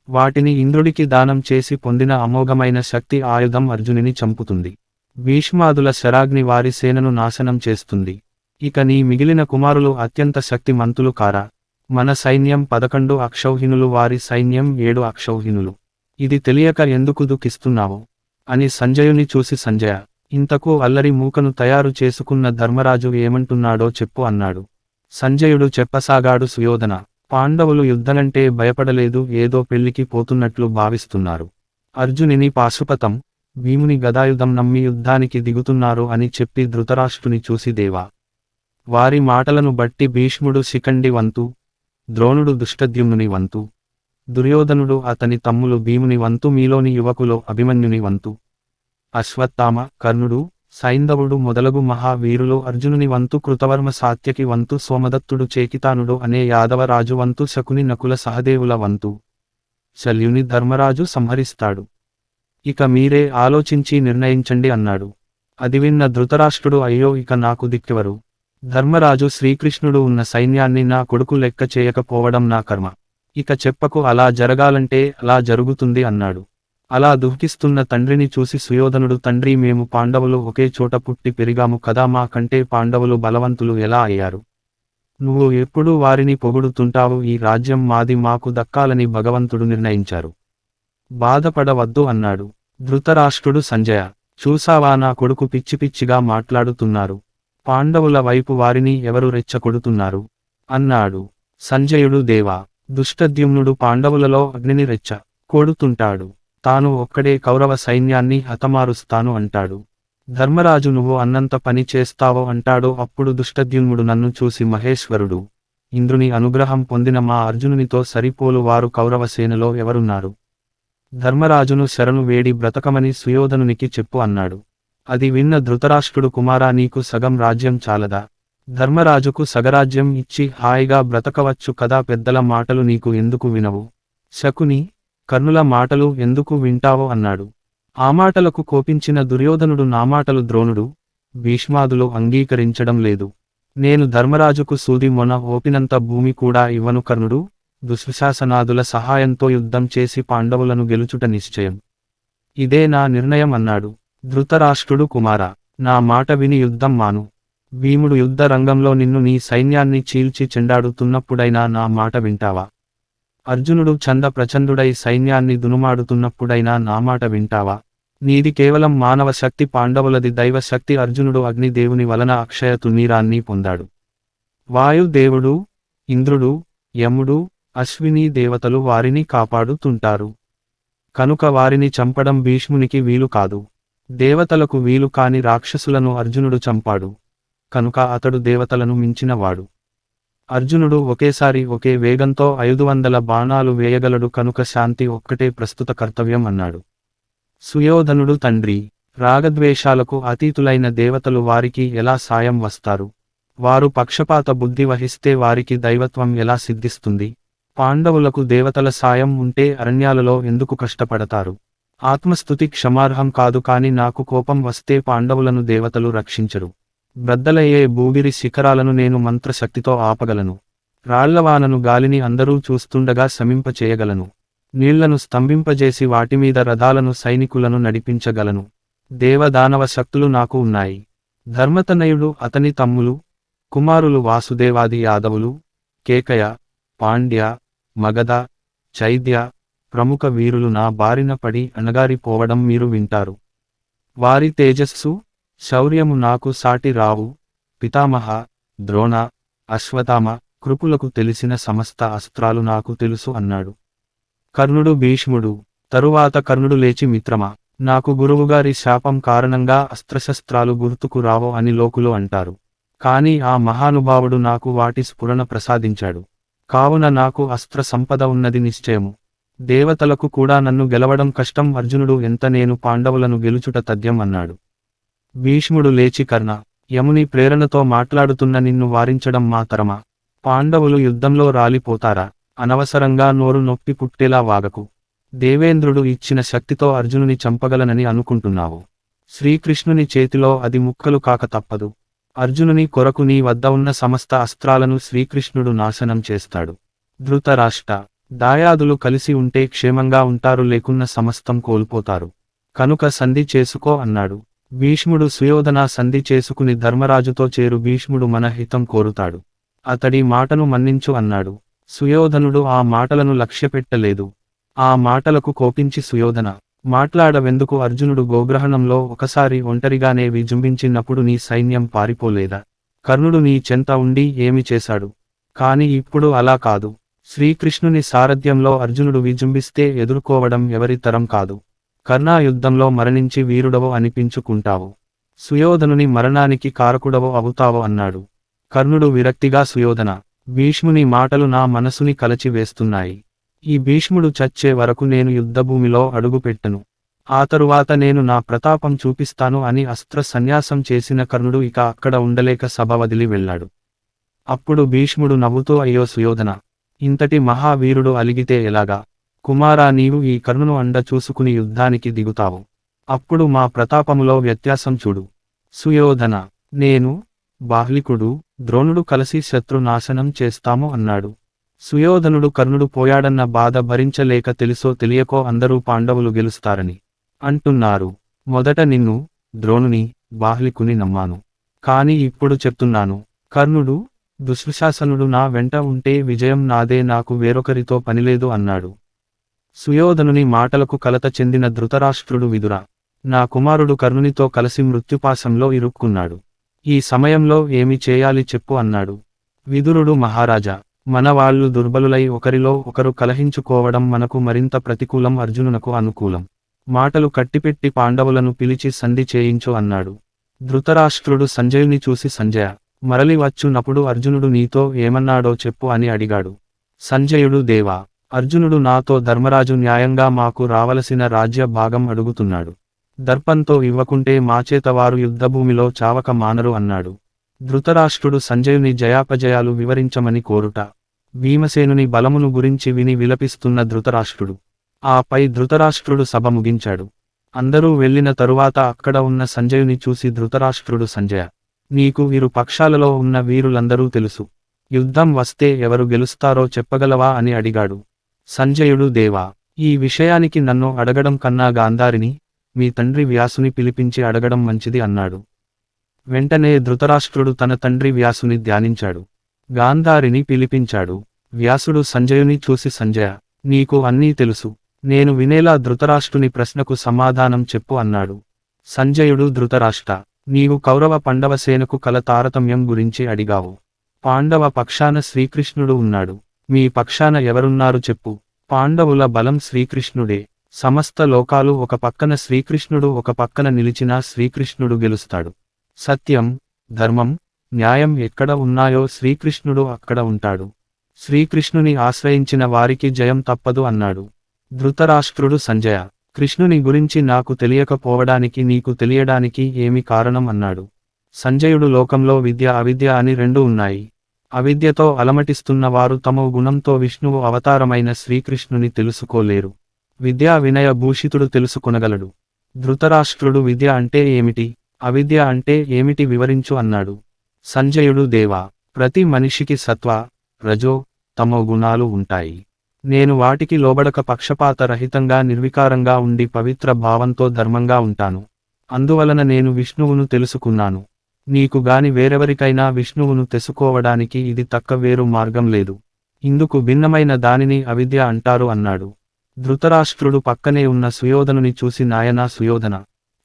[SPEAKER 1] వాటిని ఇంద్రుడికి దానం చేసి పొందిన అమోఘమైన శక్తి ఆయుధం అర్జునిని చంపుతుంది. భీష్మాదుల శరాగ్ని వారి సేనను నాశనం చేస్తుంది. ఇక నీ మిగిలిన కుమారులు అత్యంత శక్తిమంతులు కారా? మన సైన్యం 11 అక్షౌహిణులు, వారి సైన్యం 7 అక్షౌహిణులు. ఇది తెలియక ఎందుకు దుఃఖిస్తున్నావు అని సంజయుని చూసి, సంజయ, ఇంతకు అల్లరి మూకను తయారు చేసుకున్న ధర్మరాజు ఏమంటున్నాడో చెప్పు అన్నాడు. సంజయుడు చెప్పసాగాడు. సుయోధన, పాండవులు యుద్ధనంటే భయపడలేదు, ఏదో పెళ్లికి పోతున్నట్లు భావిస్తున్నారు. అర్జునిని పాశుపతం, భీముని గదాయుధం నమ్మి యుద్ధానికి దిగుతున్నారు అని చెప్పి ధృతరాష్ట్రుని చూసి, దేవా, వారి మాటలను బట్టి భీష్ముడు శిఖండి వంతు, ద్రోణుడు దుష్టద్యుమ్నుని వంతు, దుర్యోధనుడు అతని తమ్ములు భీముని వంతు, మీలోని యువకులో అభిమన్యుని వంతు, అశ్వత్థామ, కర్ణుడు, సైంధవుడు మొదలగు మహావీరులు అర్జునుని వంతు, కృతవర్మ సాత్యకి వంతు, సోమదత్తుడు చేకితానుడు అనే యాదవరాజు వంతు, శకుని నకుల సహదేవుల వంతు. శల్యుని ధర్మరాజు సంహరిస్తాడు. ఇక మీరే ఆలోచించి నిర్ణయించండి అన్నాడు. అది విన్న ధృతరాష్ట్రుడు, అయ్యో, ఇక నాకు దిక్కెవరు? ధర్మరాజు, శ్రీకృష్ణుడు ఉన్న సైన్యాన్ని నా కొడుకు లెక్క చేయకపోవడం నా కర్మ. ఇక చెప్పకు, అలా జరగాలంటే అలా జరుగుతుంది అన్నాడు. అలా దుఃఖిస్తున్న తండ్రిని చూసి సుయోధనుడు, తండ్రి, మేము పాండవులు ఒకే చోట పుట్టి పెరిగాము కదా, మా కంటే పాండవులు బలవంతులు ఎలా అయ్యారు? నువ్వు ఎప్పుడూ వారిని పొగుడుతుంటావు. ఈ రాజ్యం మాది, మాకు దక్కాలని భగవంతుడు నిర్ణయించారు. బాధపడవద్దు అన్నాడు. ధృతరాష్ట్రుడు, సంజయ, చూసావా, నా కొడుకు పిచ్చి పిచ్చిగా మాట్లాడుతున్నారు. పాండవుల వైపు వారిని ఎవరు రెచ్చగొడుతున్నారు అన్నాడు. సంజయుడు, దేవా, దుష్టద్యుమ్నుడు పాండవులలో అగ్నిని రెచ్చ కొడుతుంటాడు. తాను ఒక్కడే కౌరవ సైన్యాన్ని హతమారుస్తాను అంటాడు. ధర్మరాజు, నువ్వు అన్నంత పని చేస్తావో అంటాడు. అప్పుడు దుష్టద్యుమ్నుడు నన్ను చూసి, మహేశ్వరుడు, ఇంద్రుని అనుగ్రహం పొందిన మా అర్జునునితో సరిపోలు వారు కౌరవ సేనలో ఎవరున్నారు? ధర్మరాజును శరణు వేడి బ్రతకమని సుయోధనునికి చెప్పు అన్నాడు. అది విన్న ధృతరాష్ట్రుడు, కుమారా, నీకు సగం రాజ్యం చాలదా? ధర్మరాజుకు సగరాజ్యం ఇచ్చి హాయిగా బ్రతకవచ్చు కదా, పెద్దల మాటలు నీకు ఎందుకు వినవు? శకుని, కర్ణుల మాటలు ఎందుకు వింటావో అన్నాడు. ఆ మాటలకు కోపించిన దుర్యోధనుడు, నా మాటలు ద్రోణుడు, భీష్మాదులు అంగీకరించడం లేదు. నేను ధర్మరాజుకు సూది మొన ఓపినంత భూమి కూడా ఇవ్వను. కర్ణుడు, దుశ్శాసనాదుల సహాయంతో యుద్ధం చేసి పాండవులను గెలుచుట నిశ్చయం. ఇదే నా నిర్ణయం అన్నాడు. ధృతరాష్ట్రుడు, కుమారా, నా మాట విని యుద్ధం మాను. భీముడు యుద్ధ రంగంలో నిన్ను నీ సైన్యాన్ని చీల్చి చెండాడుతున్నప్పుడైనా నా మాట వింటావా? అర్జునుడు చండ ప్రచండుడై సైన్యాన్ని దునుమాడుతున్నప్పుడైనా నా మాట వింటావా? నీది కేవలం మానవ శక్తి, పాండవులది దైవ శక్తి. అర్జునుడు అగ్నిదేవుని వలన అక్షయ తునీరాన్ని పొందాడు. వాయుదేవుడు, ఇంద్రుడు, యముడు, అశ్విని దేవతలు వారిని కాపాడుతుంటారు. కనుక వారిని చంపడం భీష్మునికి వీలు కాదు. దేవతలకు వీలు కాని రాక్షసులను అర్జునుడు చంపాడు. కనుక అతడు దేవతలను మించినవాడు. అర్జునుడు ఒకేసారి ఒకే వేగంతో 500 బాణాలు వేయగలడు. కనుక శాంతి ఒక్కటే ప్రస్తుత కర్తవ్యం అన్నాడు. సుయోధనుడు, తండ్రి, రాగద్వేషాలకు అతీతులైన దేవతలు వారికి ఎలా సాయం వస్తారు? వారు పక్షపాత బుద్ధి వహిస్తే వారికి దైవత్వం ఎలా సిద్ధిస్తుంది? పాండవులకు దేవతల సాయం ఉంటే అరణ్యాలలో ఎందుకు కష్టపడతారు? ఆత్మస్థుతి క్షమార్హం కాదు, కాని నాకు కోపం వస్తే పాండవులను దేవతలు రక్షించరు. బ్రద్దలయ్యే భూగిరి శిఖరాలను నేను మంత్రశక్తితో ఆపగలను. రాళ్లవానను గాలిని అందరూ చూస్తుండగా శమింపచేయగలను. నీళ్లను స్తంభింపజేసి వాటిమీద రథాలను సైనికులను నడిపించగలను. దేవదానవ శక్తులు నాకు ఉన్నాయి. ధర్మతనయుడు, అతని తమ్ములు, కుమారులు వాసుదేవాది యాదవులు, కేకయ, పాండ్య, మగధ, చైద్య ప్రముఖ వీరులు నా బారిన పడి అణగారిపోవడం మీరు వింటారు. వారి తేజస్సు, శౌర్యము నాకు సాటి రావు. పితామహ, ద్రోణ, అశ్వత్థామ, కృపులకు తెలిసిన సమస్త అస్త్రాలు నాకు తెలుసు అన్నాడు. కర్ణుడు భీష్ముడు. తరువాత కర్ణుడు లేచి మిత్రమా, నాకు గురువుగారి శాపం కారణంగా అస్త్రశస్త్రాలు గుర్తుకు రావో అని లోకులు అంటారు. కాని ఆ మహానుభావుడు నాకు వాటి స్ఫురణ ప్రసాదించాడు. కావున నాకు అస్త్ర సంపద ఉన్నది నిశ్చయము. దేవతలకు కూడా నన్ను గెలవడం కష్టం. అర్జునుడు ఎంత, నేను పాండవులను గెలుచుట తథ్యం అన్నాడు. భీష్ముడు లేచి కర్ణ, యముని ప్రేరణతో మాట్లాడుతున్న నిన్ను వారించడం మా తరమా? పాండవులు యుద్ధంలో రాలిపోతారా? అనవసరంగా నోరు నొప్పి పుట్టేలా వాగకు. దేవేంద్రుడు ఇచ్చిన శక్తితో అర్జునుని చంపగలనని అనుకుంటున్నావు. శ్రీకృష్ణుని చేతిలో అది ముక్కలు కాక తప్పదు. అర్జునుని కొరకు నీ వద్ద ఉన్న సమస్త అస్త్రాలను శ్రీకృష్ణుడు నాశనం చేస్తాడు. ధృతరాష్ట్ర, దాయాదులు కలిసి ఉంటే క్షేమంగా ఉంటారు, లేకున్న సమస్తం కోల్పోతారు. కనుక సంధి చేసుకో అన్నాడు. భీష్ముడు సుయోధన, సంధి చేసుకుని ధర్మరాజుతో చేరు. భీష్ముడు మన హితం కోరుతాడు. అతడి మాటను మన్నించు అన్నాడు. సుయోధనుడు ఆ మాటలను లక్ష్యపెట్టలేదు. ఆ మాటలకు కోపించి సుయోధన, మాట్లాడవెందుకు? అర్జునుడు గోగ్రహణంలో ఒకసారి ఒంటరిగానే విజృంభించినప్పుడు నీ సైన్యం పారిపోలేదా? కర్ణుడు నీ చెంత ఉండి ఏమి చేశాడు? కాని ఇప్పుడు అలా కాదు. శ్రీకృష్ణుని సారథ్యంలో అర్జునుడు విజృంభిస్తే ఎదుర్కోవడం ఎవరి తరం కాదు. కర్ణా, యుద్ధంలో మరణించి వీరుడవో అనిపించుకుంటావు. సుయోధనుని మరణానికి కారకుడవో అవుతావో అన్నాడు. కర్ణుడు విరక్తిగా, సుయోధన, భీష్ముని మాటలు నా మనసుని కలచి వేస్తున్నాయి. ఈ భీష్ముడు చచ్చే వరకు నేను యుద్ధభూమిలో అడుగుపెట్టను. ఆ తరువాత నేను నా ప్రతాపం చూపిస్తాను అని అస్త్ర సన్యాసం చేసిన కర్ణుడు ఇక అక్కడ ఉండలేక సభ వదిలి వెళ్ళాడు. అప్పుడు భీష్ముడు నవ్వుతూ, అయ్యో సుయోధన, ఇంతటి మహావీరుడు అలిగితే ఎలాగా? కుమారా, నీవు ఈ కర్ణును అండ చూసుకుని యుద్ధానికి దిగుతావు. అప్పుడు మా ప్రతాపములో వ్యత్యాసం చూడు. సుయోధన, నేను, బాహ్లికుడు, ద్రోణుడు కలిసి శత్రు నాశనం చేస్తాము అన్నాడు. సుయోధనుడు కర్ణుడు పోయాడన్న బాధ భరించలేక తెలుసో తెలియకో అందరూ పాండవులు గెలుస్తారని అంటున్నారు. మొదట నిన్ను, ద్రోణుని, బాహ్లికుని నమ్మాను. కాని ఇప్పుడు చెప్తున్నాను, కర్ణుడు, దుశ్శాసనుడు నా వెంట ఉంటే విజయం నాదే, నాకు వేరొకరితో పనిలేదు అన్నాడు. సుయోధనుని మాటలకు కలత చెందిన ధృతరాష్ట్రుడు, విదురా, నా కుమారుడు కర్ణునితో కలిసి మృత్యుపాశంలో ఇరుక్కున్నాడు. ఈ సమయంలో ఏమి చేయాలి చెప్పు అన్నాడు. విదురుడు, మహారాజా, మన వాళ్ళు దుర్బలులై ఒకరిలో ఒకరు కలహించుకోవడం మనకు మరింత ప్రతికూలం, అర్జునునకు అనుకూలం. మాటలు కట్టిపెట్టి పాండవులను పిలిచి సంధి చేయించు అన్నాడు. ధృతరాష్ట్రుడు సంజయుని చూసి, సంజయ, మరలి వచ్చునప్పుడు అర్జునుడు నీతో ఏమన్నాడో చెప్పు అని అడిగాడు. సంజయుడు, దేవా, అర్జునుడు నాతో ధర్మరాజు న్యాయంగా మాకు రావలసిన రాజ్య భాగం అడుగుతున్నాడు. దర్పంతో ఇవ్వకుంటే మాచేత వారు యుద్ధభూమిలో చావక మానరు అన్నాడు. ధృతరాష్ట్రుడు సంజయుని జయాపజయాలు వివరించమని కోరుట. భీమసేనుని బలమును గురించి విని విలపిస్తున్న ధృతరాష్ట్రుడు. ఆపై ధృతరాష్ట్రుడు సభ ముగించాడు. అందరూ వెళ్లిన తరువాత అక్కడ ఉన్న సంజయుని చూసి ధృతరాష్ట్రుడు, సంజయ, నీకు ఇరు పక్షాలలో ఉన్న వీరులందరూ తెలుసు. యుద్ధం వస్తే ఎవరు గెలుస్తారో చెప్పగలవా అని అడిగాడు. సంజయుడు, దేవా, ఈ విషయానికి నన్ను అడగడం కన్నా గాంధారిని, మీ తండ్రి వ్యాసుని పిలిపించి అడగడం మంచిది అన్నాడు. వెంటనే ధృతరాష్ట్రుడు తన తండ్రి వ్యాసుని ధ్యానించాడు. గాంధారిని పిలిపించాడు. వ్యాసుడు సంజయుని చూసి, సంజయ, నీకు అన్నీ తెలుసు. నేను వినేలా ధృతరాష్ట్రుని ప్రశ్నకు సమాధానం చెప్పు అన్నాడు. సంజయుడు, ధృతరాష్ట్ర, నీవు కౌరవ పండవ సేనకు కల తారతమ్యం గురించి అడిగావు. పాండవ పక్షాన శ్రీకృష్ణుడు ఉన్నాడు. మీ పక్షాన ఎవరున్నారు చెప్పు. పాండవుల బలం శ్రీకృష్ణుడే. సమస్త లోకాలు ఒక పక్కన, శ్రీకృష్ణుడు ఒక పక్కన నిలిచినా శ్రీకృష్ణుడు గెలుస్తాడు. సత్యం, ధర్మం, న్యాయం ఎక్కడ ఉన్నాయో శ్రీకృష్ణుడు అక్కడ ఉంటాడు. శ్రీకృష్ణుని ఆశ్రయించిన వారికి జయం తప్పదు అన్నాడు. ధృతరాష్ట్రుడు, సంజయ, కృష్ణుని గురించి నాకు తెలియకపోవడానికి నీకు తెలియడానికి ఏమి కారణం అన్నాడు. సంజయుడు, లోకంలో విద్య అవిద్య అని రెండు ఉన్నాయి. అవిద్యతో అలమటిస్తున్న వారు తమో గుణంతో విష్ణువు అవతారమైన శ్రీకృష్ణుని తెలుసుకోలేరు. విద్యా వినయ భూషితుడు తెలుసుకొనగలడు. ధృతరాష్ట్రుడు, విద్య అంటే ఏమిటి, అవిద్య అంటే ఏమిటి వివరించు అన్నాడు. సంజయుడు, దేవా, ప్రతి మనిషికి సత్వ, రజో, తమో గుణాలు ఉంటాయి. నేను వాటికి లోబడక పక్షపాత రహితంగా నిర్వికారంగా ఉండి పవిత్ర భావంతో ధర్మంగా ఉంటాను. అందువలన నేను విష్ణువును తెలుసుకున్నాను. నీకు గాని వేరెవరికైనా విష్ణువును తెసుకోవడానికి ఇది తక్క వేరు మార్గం లేదు. ఇందుకు భిన్నమైన దానిని అవిద్య అంటారు అన్నాడు. ధృతరాష్ట్రుడు పక్కనే ఉన్న సుయోధనుని చూసి నాయనా సుయోధన,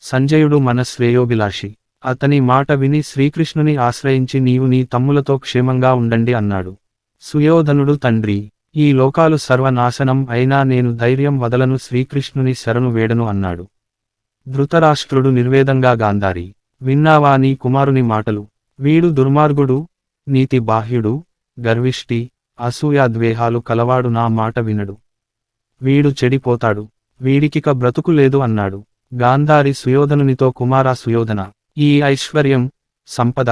[SPEAKER 1] సంజయుడు మన శ్రేయోభిలాషి. అతని మాట విని శ్రీకృష్ణుని ఆశ్రయించి నీవు నీ తమ్ములతో క్షేమంగా ఉండండి అన్నాడు. సుయోధనుడు తండ్రి, ఈ లోకాలు సర్వనాశనం అయినా నేను ధైర్యం వదలను, శ్రీకృష్ణుని శరణు వేడను అన్నాడు. ధృతరాష్ట్రుడు నిర్వేదంగా గాంధారి, విన్నావా నీ కుమారుని మాటలు? వీడు దుర్మార్గుడు, నీతి బాహ్యుడు, గర్విష్టి, అసూయాద్వేహాలు కలవాడు, నా మాట వినడు. వీడు చెడిపోతాడు, వీడికిక బ్రతుకు లేదు అన్నాడు. గాంధారి సుయోధనునితో, కుమారా సుయోధన, ఈ ఐశ్వర్యం, సంపద,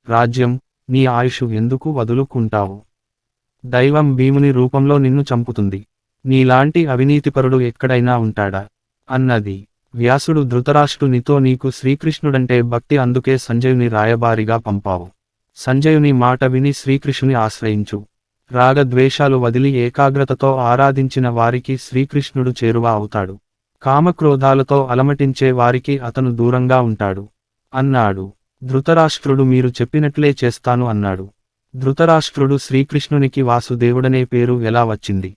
[SPEAKER 1] రాజ్యం, నీ ఆయుషు ఎందుకు వదులుకుంటావు? దైవం భీముని రూపంలో నిన్ను చంపుతుంది. నీలాంటి అవినీతిపరుడు ఎక్కడైనా ఉంటాడా అన్నది. వ్యాసుడు ధృతరాష్ట్రునితో, నీకు శ్రీకృష్ణుడంటే భక్తి, అందుకే సంజయుని రాయబారిగా పంపావు. సంజయుని మాట విని శ్రీకృష్ణుని ఆశ్రయించు. రాగద్వేషాలు వదిలి ఏకాగ్రతతో ఆరాధించిన వారికి శ్రీకృష్ణుడు చేరువ అవుతాడు. కామక్రోధాలతో అలమటించే వారికి అతను దూరంగా ఉంటాడు అన్నాడు. ధృతరాష్ట్రుడు, మీరు చెప్పినట్లే చేస్తాను అన్నాడు. ధృతరాష్ట్రుడు, శ్రీకృష్ణునికి వాసుదేవుడనే పేరు ఎలా వచ్చింది?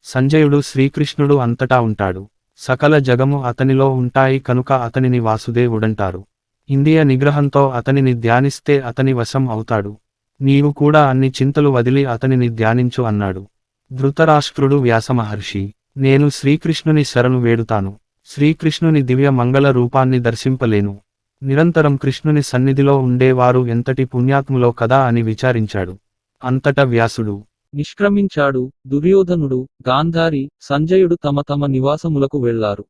[SPEAKER 1] సంజయుడు, శ్రీకృష్ణుడు అంతటా ఉంటాడు, సకల జగము అతనిలో ఉంటాయి కనుక అతనిని వాసుదేవుడంటారు. ఇంద్రియ నిగ్రహంతో అతనిని ధ్యానిస్తే అతని వశం అవుతాడు. నీవు కూడా అన్ని చింతలు వదిలి అతనిని ధ్యానించు అన్నాడు. ధృతరాష్ట్రుడు, వ్యాసమహర్షి, నేను శ్రీకృష్ణుని శరణు వేడుతాను. శ్రీకృష్ణుని దివ్య మంగళ రూపాన్ని దర్శింపలేను. నిరంతరం కృష్ణుని సన్నిధిలో ఉండేవారు ఎంతటి పుణ్యాత్ములో కదా అని విచారించాడు. అంతట వ్యాసుడు
[SPEAKER 2] నిష్క్రమించాడు. దుర్యోధనుడు, గాంధారి, సంజయుడు తమ తమ నివాసములకు వెళ్లారు.